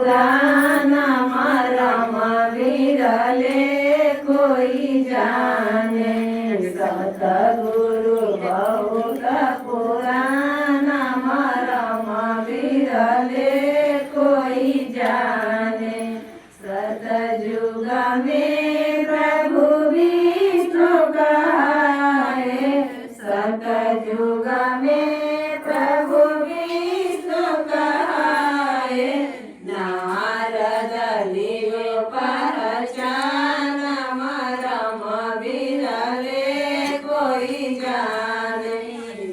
पुराण रम विरले कोई जाने। सतगुरु बहुत पुराण रम विरले कोई जाने। सतयुग में प्रभु विष्णु कहाए। सतयुग में प्रभु विष्णु कहाए। नारद लियो पहचान रम विरले कोई जाने।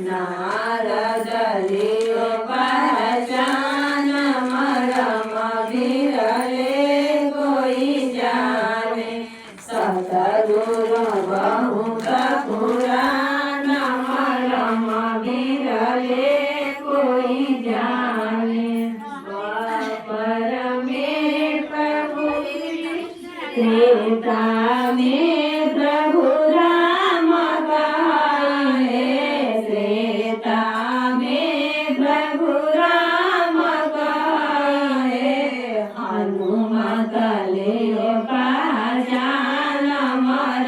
नारद लियो पहचान रम विरले कोई जाने। सतगुरु बहुत पुराण रम विरले कोई जाने। द्वापर में प्रभु त्रेता में प्रभु राम कहाए। त्रेता में प्रभु राम कहाए। हनुमत लियो पहचान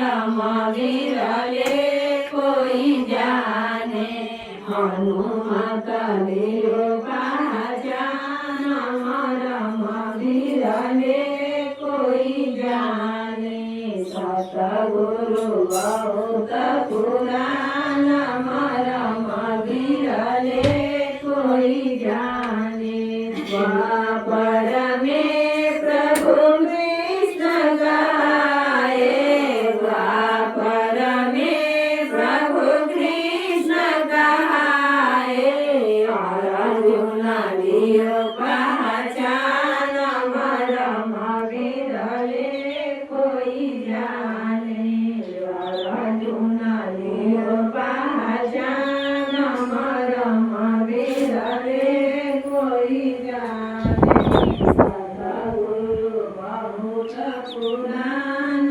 रम विरले कोई जाने। हनुमत लियो पहचान रम विरले कोई जाने। सतगुरु बहुत पुराण रम विरले कोई जाने। द्वापर में प्रभु कृष्ण कहाए। द्वापर में प्रभु कृष्ण कहाए। अर्जुन लियो पहचान रम विरले कोई जाने। अर्जुन लियो पहचान रम विरले कोई जाने। सतगुरु बहुत पुराण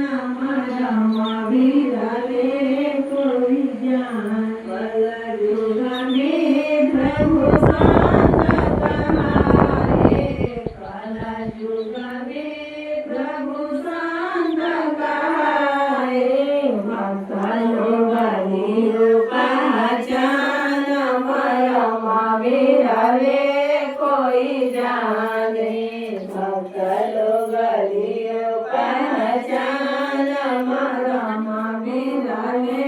रम विरले कोई जाने। कलयुग में प्रभु संत कहाए। कलयुग में प्रभु संत कहाए। भक्त लोग लियो पहचान रम विरले कोई जाने। भक्त लोग लियो पहचान रम विरले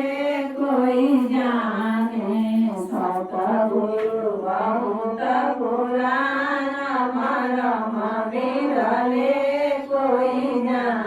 कोई जाने। सतगुरु बहुत पुराण रम विरले कोई जाने।